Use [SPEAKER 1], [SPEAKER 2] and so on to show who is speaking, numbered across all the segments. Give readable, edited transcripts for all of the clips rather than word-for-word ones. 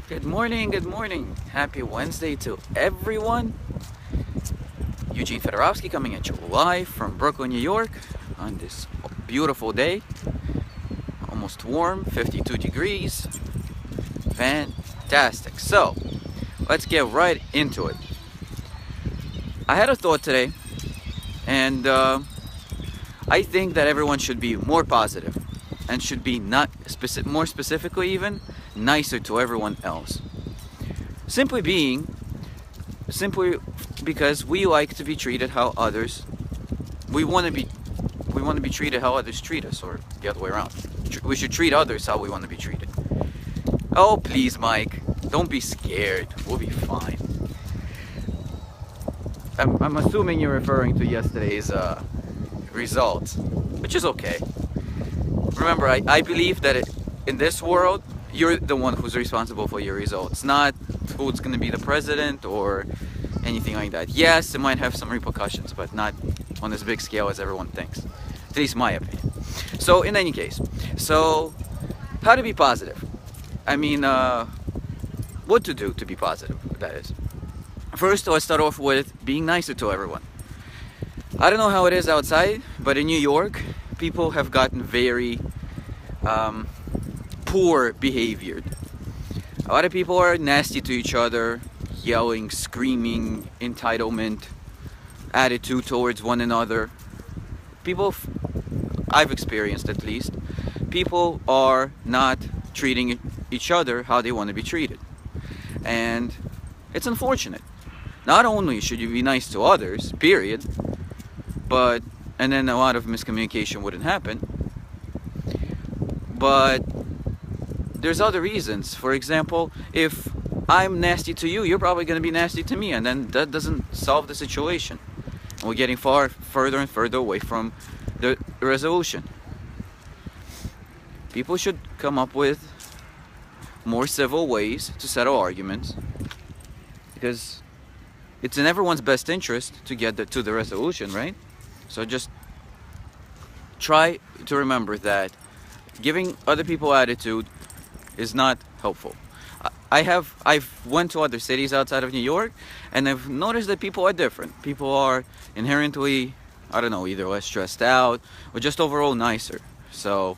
[SPEAKER 1] Good morning, good morning. Happy Wednesday to everyone. Eugene Fedorovsky coming at you live from Brooklyn, New York on this beautiful day. Almost warm, 52 degrees. Fantastic. So, let's get right into it. I had a thought today, and I think that everyone should be more positive and should be more specifically even nicer to everyone else. Simply because we like to be treated how others we want to be treated how others treat us, or the other way around. We should treat others how we want to be treated. Oh, please, Mike, don't be scared. We'll be fine. I'm assuming you're referring to yesterday's results, which is okay. Remember, I believe that in this world, you're the one who's responsible for your results, not who's going to be the president or anything like that. Yes, it might have some repercussions, but not on as big scale as everyone thinks. At least my opinion. So, in any case, how to be positive? I mean, what to do to be positive, that is. First, let's start off with being nicer to everyone. I don't know how it is outside, but in New York, people have gotten very poor behaviored. A lot of people are nasty to each other, yelling, screaming, entitlement, attitude towards one another. I've experienced at least, people are not treating each other how they want to be treated. And it's unfortunate. Not only should you be nice to others, period, and then a lot of miscommunication wouldn't happen, but there's other reasons. For example, if I'm nasty to you, you're probably going to be nasty to me, and then that doesn't solve the situation. And we're getting further and further away from the resolution. People should come up with more civil ways to settle arguments, because it's in everyone's best interest to get to the resolution, right? So just try to remember that giving other people attitude is not helpful. I've went to other cities outside of New York, and I've noticed that people are different. People are inherently, I don't know, either less stressed out or just overall nicer. So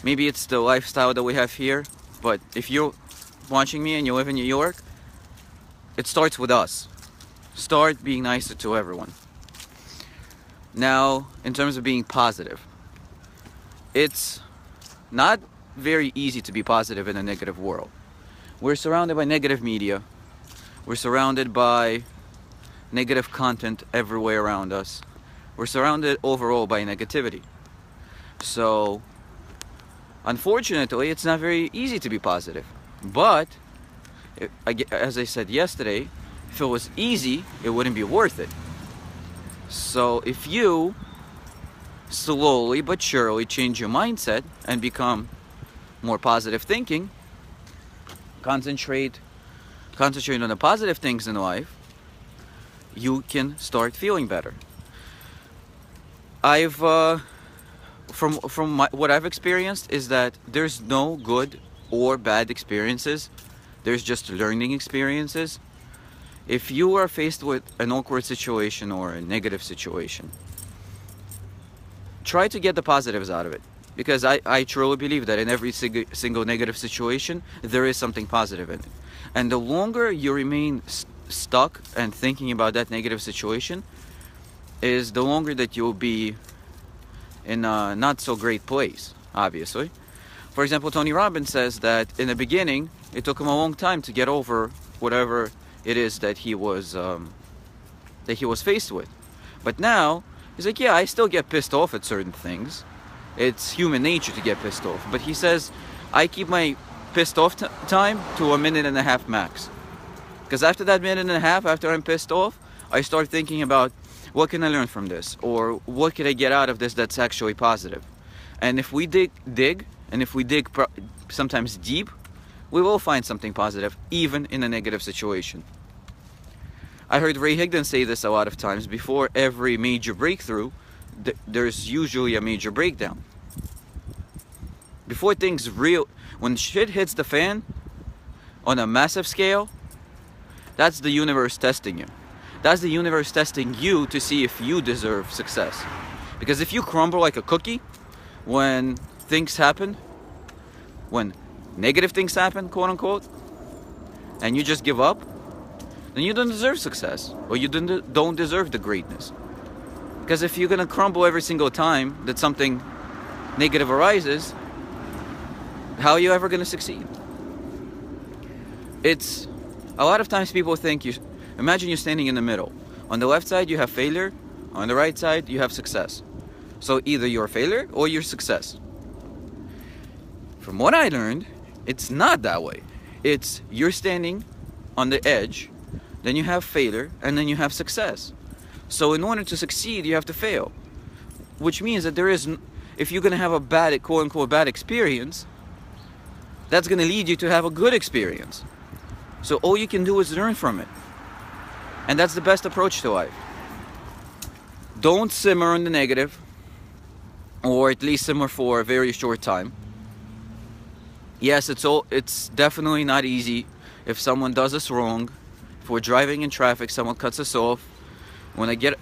[SPEAKER 1] maybe it's the lifestyle that we have here, but if you're watching me and you live in New York, it starts with us. Start being nicer to everyone. Now, in terms of being positive, it's not very easy to be positive in a negative world. We're surrounded by negative media. We're surrounded by negative content everywhere around us. We're surrounded overall by negativity. So, unfortunately, it's not very easy to be positive. But, as I said yesterday, if it was easy, it wouldn't be worth it. So if you slowly but surely change your mindset and become more positive thinking, concentrate on the positive things in life, you can start feeling better. What I've experienced is that there's no good or bad experiences. There's just learning experiences. If you are faced with an awkward situation or a negative situation, try to get the positives out of it. Because I truly believe that in every single negative situation, there is something positive in it. And the longer you remain stuck and thinking about that negative situation, is the longer that you'll be in a not so great place, obviously. For example, Tony Robbins says that in the beginning, it took him a long time to get over whatever it is that he was faced with. But now he's like, yeah, I still get pissed off at certain things. It's human nature to get pissed off. But he says, I keep my pissed off time to 1.5 minutes max. Because after that 1.5 minutes, after I'm pissed off, I start thinking about what can I learn from this, or what can I get out of this that's actually positive. And if we dig, and if we dig sometimes deep, we will find something positive, even in a negative situation. I heard Ray Higdon say this a lot of times. Before every major breakthrough, there's usually a major breakdown. Before when shit hits the fan, on a massive scale, that's the universe testing you. That's the universe testing you to see if you deserve success. Because if you crumble like a cookie when things happen, when negative things happen, quote unquote, and you just give up, then you don't deserve success, or you don't deserve the greatness. Because if you're gonna crumble every single time that something negative arises, how are you ever gonna succeed? It's a lot of times people think imagine you're standing in the middle. On the left side you have failure, on the right side you have success. So either you're a failure or you're success. From what I learned, it's not that way. It's you're standing on the edge, then you have failure, and then you have success. So in order to succeed, you have to fail. Which means that if you're gonna have a bad, quote unquote, bad experience, that's gonna lead you to have a good experience. So all you can do is learn from it. And that's the best approach to life. Don't simmer on the negative, or at least simmer for a very short time. Yes, it's definitely not easy if someone does us wrong. If we're driving in traffic, someone cuts us off.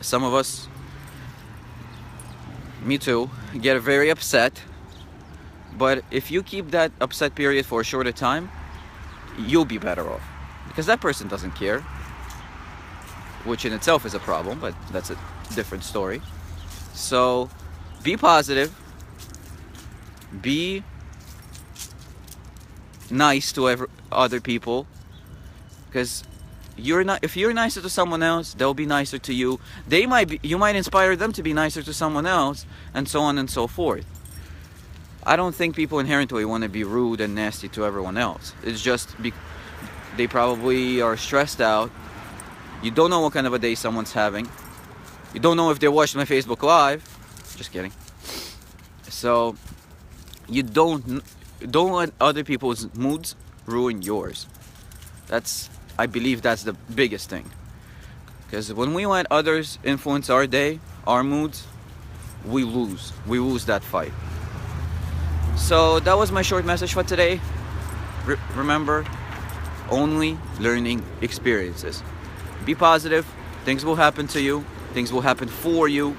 [SPEAKER 1] Some of us, me too, get very upset. But if you keep that upset period for a shorter time, you'll be better off. Because that person doesn't care. Which in itself is a problem, but that's a different story. So, be positive. Be nice to other people. Because if you're nicer to someone else, they'll be nicer to you. You might inspire them to be nicer to someone else, and so on and so forth. I don't think people inherently want to be rude and nasty to everyone else. It's just they probably are stressed out. You don't know what kind of a day someone's having. You don't know if they watched my Facebook Live. Just kidding. So you don't let other people's moods ruin yours. I believe that's the biggest thing. Because when we let others influence our day, our moods, we lose. We lose that fight. So that was my short message for today. Remember, only learning experiences. Be positive. Things will happen to you. Things will happen for you.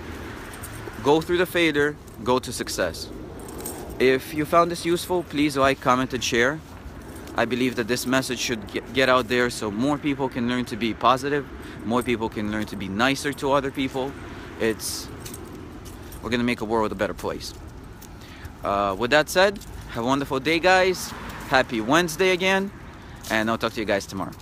[SPEAKER 1] Go through the failure. Go to success. If you found this useful, please like, comment, and share. I believe that this message should get out there so more people can learn to be positive. More people can learn to be nicer to other people. We're gonna make a world a better place. With that said, have a wonderful day, guys. Happy Wednesday again, and I'll talk to you guys tomorrow.